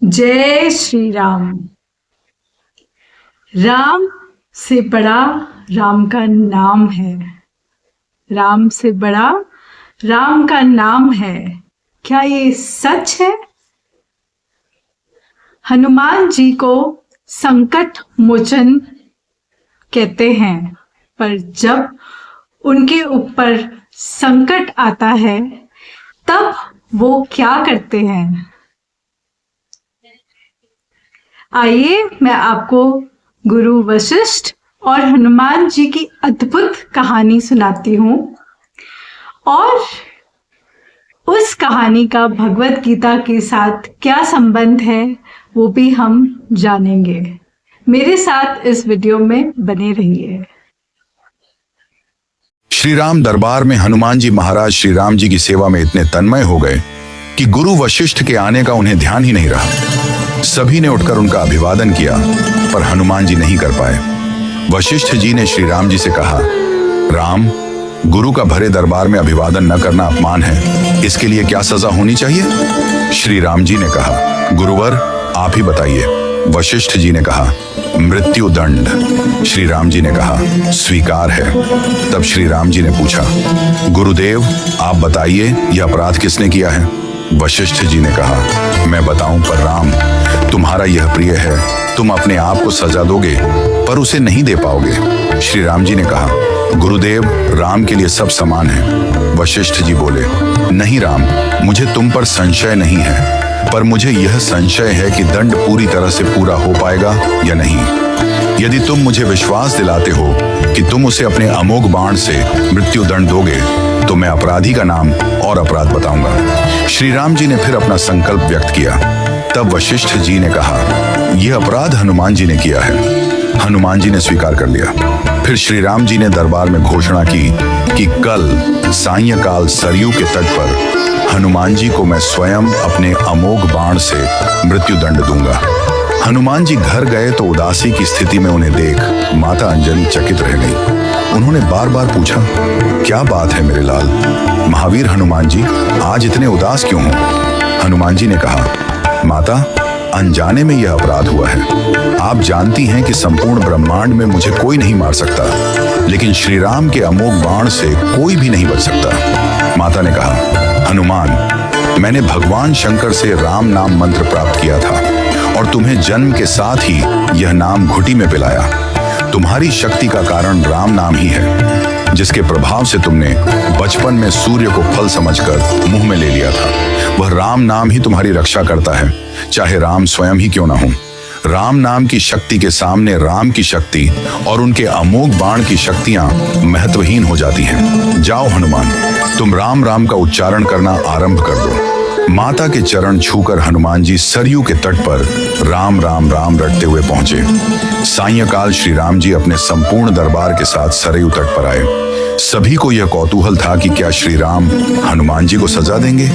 जय श्री राम। राम से बड़ा राम का नाम है। राम से बड़ा राम का नाम है। क्या ये सच है? हनुमान जी को संकट मोचन कहते हैं, पर जब उनके ऊपर संकट आता है तब वो क्या करते हैं? आइए मैं आपको गुरु वशिष्ठ और हनुमान जी की अद्भुत कहानी सुनाती हूँ और उस कहानी का भगवत गीता के साथ क्या संबंध है वो भी हम जानेंगे। मेरे साथ इस वीडियो में बने रहिए। श्री राम दरबार में हनुमान जी महाराज श्री राम जी की सेवा में इतने तन्मय हो गए कि गुरु वशिष्ठ के आने का उन्हें ध्यान ही नहीं रहा। सभी ने उठकर उनका अभिवादन किया, पर हनुमान जी नहीं कर पाए। वशिष्ठ जी ने श्री राम जी से कहा, राम, गुरु का भरे दरबार में अभिवादन न करना अपमान है, इसके लिए क्या सजा होनी चाहिए? श्री राम जी ने कहा, गुरुवर आप ही बताइए। वशिष्ठ जी ने कहा, मृत्यु दंड। श्री राम जी ने कहा, स्वीकार है। तब श्री राम जी ने पूछा, गुरुदेव आप बताइए यह अपराध किसने किया है? वशिष्ठ जी ने कहा, मैं बताऊं पर राम, तुम्हारा यह प्रिय है, तुम अपने आप को सजा दोगे पर उसे नहीं दे पाओगे। श्री राम जी ने कहा, गुरुदेव राम के लिए सब समान है। वशिष्ठ जी बोले, नहीं राम, मुझे तुम पर संशय नहीं है, पर मुझे यह संशय है कि दंड पूरी तरह से पूरा हो पाएगा या नहीं। यदि तुम मुझे विश्वास दिलाते हो कि तुम उसे अपने अमोघ बाण से मृत्यु दंड दोगे तो मैं अपराधी का नाम और अपराध बताऊंगा। श्री राम जी ने फिर अपना संकल्प व्यक्त किया। तब वशिष्ठ जी ने कहा, यह अपराध हनुमान जी ने किया है। हनुमान जी ने स्वीकार कर लिया। फिर श्री राम जी ने दरबार में घोषणा की कि कल सायंकाल सरयू के तट पर हनुमान जी को मैं स्वयं अपने अमोघ बाण से मृत्यु दंड दूंगा। हनुमान जी घर गए तो उदासी की स्थिति में उन्हें देख माता अंजलि चकित रह गई। उन्होंने बार बार पूछा, क्या बात है मेरे लाल? महावीर हनुमान जी आज इतने उदास क्यों हो? हनुमान जी ने कहा, माता अनजाने में यह अपराध हुआ है। आप जानती हैं कि संपूर्ण ब्रह्मांड में मुझे कोई नहीं मार सकता, लेकिन श्री राम के अमोघ बाण से कोई भी नहीं बच सकता। माता ने कहा, हनुमान, मैंने भगवान शंकर से राम नाम मंत्र प्राप्त किया था और तुम्हें जन्म के साथ ही यह नाम घुटी में पिलाया। तुम्हारी शक्ति का कारण राम नाम ही है, जिसके प्रभाव से तुमने बचपन में सूर्य को फल समझकर मुंह में ले लिया था। वह राम नाम ही तुम्हारी रक्षा करता है, चाहे राम स्वयं ही क्यों ना हो। राम नाम की शक्ति के सामने राम की शक्ति और उनके अमोघ बाण की शक्तियां महत्वहीन हो जाती हैं। जाओ हनुमान, तुम राम राम का उच्चारण करना आरंभ कर दो। माता के चरण छूकर हनुमान जी सरयू के तट पर राम राम राम रटते हुए पहुंचे। सायंकाल श्री राम जी अपने संपूर्ण दरबार के साथ सरयू तट पर आए। सभी को यह कौतूहल था कि क्या श्री राम हनुमान जी को सजा देंगे,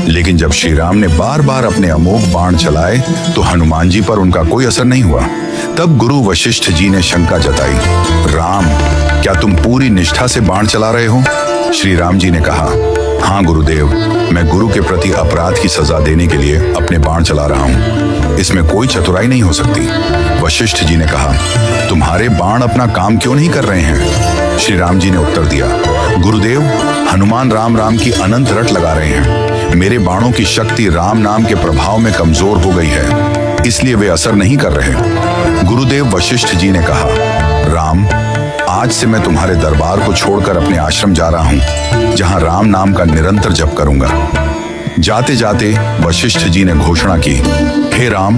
लेकिन जब श्री राम ने बार बार अपने अमोघ बाण चलाए तो हनुमान जी पर उनका कोई असर नहीं हुआ। तब गुरु वशिष्ठ जी ने शंका जताई, राम, क्या तुम पूरी निष्ठा से बाण चला रहे हो? श्री राम जी ने कहा, हाँ गुरुदेव, मैं गुरु के प्रति अपराध की सजा देने के लिए अपने बाण चला रहा हूँ। इसमें कोई चतुराई नहीं हो सकती। वशिष्ठ जी ने कहा, तुम्हारे बाण अपना काम क्यों नहीं कर रहे हैं? श्री राम जी ने उत्तर दिया, गुरुदेव, हनुमान राम राम की अनंत रट लगा रहे हैं। मेरे बाणों की शक्ति राम नाम के प्रभाव में कमजोर हो गई है, इसलिए वे असर नहीं कर रहे। गुरुदेव वशिष्ठ जी ने कहा, राम, आज से मैं तुम्हारे दरबार को छोड़कर अपने आश्रम जा रहा हूँ, जहाँ राम नाम का निरंतर जप करूंगा। जाते जाते वशिष्ठ जी ने घोषणा की, हे राम,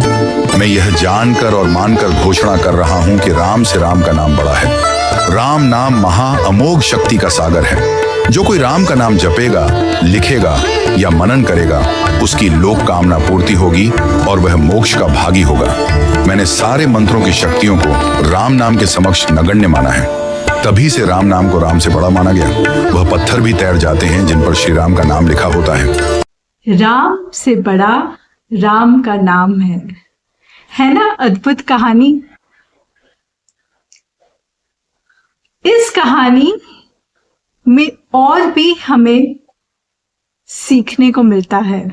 मैं यह जानकर और मानकर घोषणा कर रहा हूँ कि राम से राम का नाम बड़ा है। राम नाम महा अमोघ शक्ति का सागर है। जो कोई राम का नाम जपेगा, लिखेगा या मनन करेगा, उसकी लोक कामना पूर्ति होगी और वह मोक्ष का भागी होगा। मैंने सारे मंत्रों की शक्तियों को राम नाम के समक्ष नगण्य माना है। तभी से राम नाम को राम से बड़ा माना गया। वह पत्थर भी तैर जाते हैं जिन पर श्री राम का नाम लिखा होता है। राम से बड़ा राम का नाम है ना अद्भुत कहानी। इस कहानी में और भी हमें सीखने को मिलता है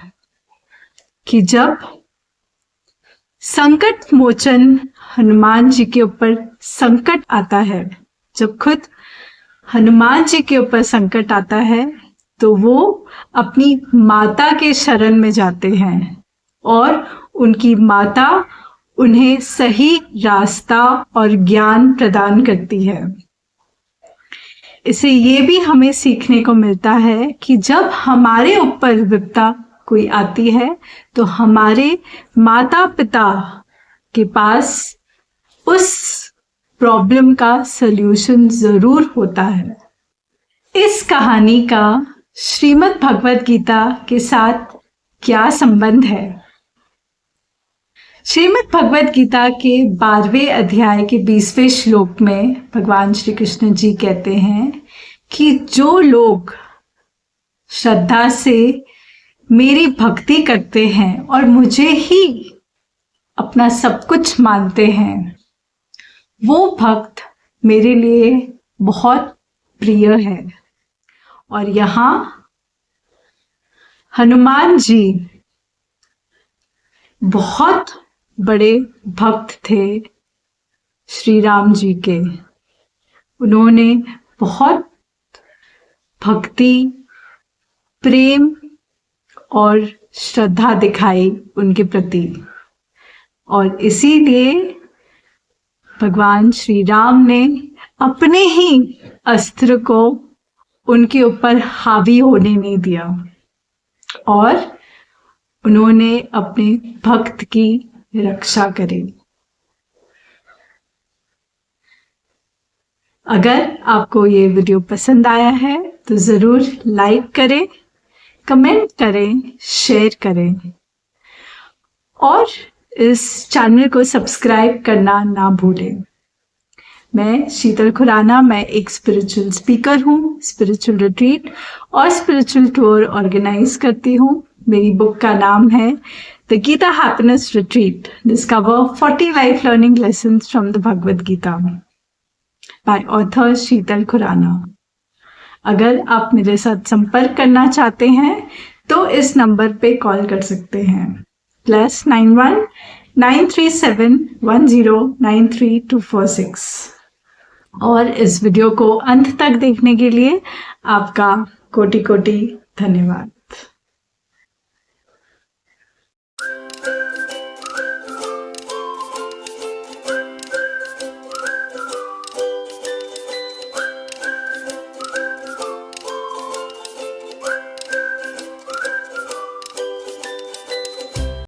कि जब संकट मोचन हनुमान जी के ऊपर संकट आता है, जब खुद हनुमान जी के ऊपर संकट आता है तो वो अपनी माता के शरण में जाते हैं और उनकी माता उन्हें सही रास्ता और ज्ञान प्रदान करती है। इससे ये भी हमें सीखने को मिलता है कि जब हमारे ऊपर विपदा कोई आती है तो हमारे माता पिता के पास उस प्रॉब्लम का सल्यूशन जरूर होता है। इस कहानी का श्रीमद् भगवद गीता के साथ क्या संबंध है? श्रीमद् भगवद गीता के 12वें अध्याय के 20वें श्लोक में भगवान श्री कृष्ण जी कहते हैं कि जो लोग श्रद्धा से मेरी भक्ति करते हैं और मुझे ही अपना सब कुछ मानते हैं, वो भक्त मेरे लिए बहुत प्रिय है। और यहाँ हनुमान जी बहुत बड़े भक्त थे श्री राम जी के। उन्होंने बहुत भक्ति, प्रेम और श्रद्धा दिखाई उनके प्रति, और इसीलिए भगवान श्री राम ने अपने ही अस्त्र को उनके ऊपर हावी होने नहीं दिया और उन्होंने अपने भक्त की रक्षा करी। अगर आपको ये वीडियो पसंद आया है तो ज़रूर लाइक करें, कमेंट करें, शेयर करें और इस चैनल को सब्सक्राइब करना ना भूलें। मैं शीतल खुराना, मैं एक स्पिरिचुअल स्पीकर हूँ, स्पिरिचुअल रिट्रीट और स्पिरिचुअल टूर ऑर्गेनाइज करती हूँ। मेरी बुक का नाम है the Gita happiness retreat, discover 40 life learning lessons from the Bhagavad Gita by author Sheetal Khurana. अगर आप मेरे साथ संपर्क करना चाहते हैं तो इस नंबर पे कॉल कर सकते हैं +91 937 1093 और इस वीडियो को अंत तक देखने के लिए आपका कोटि कोटि धन्यवाद।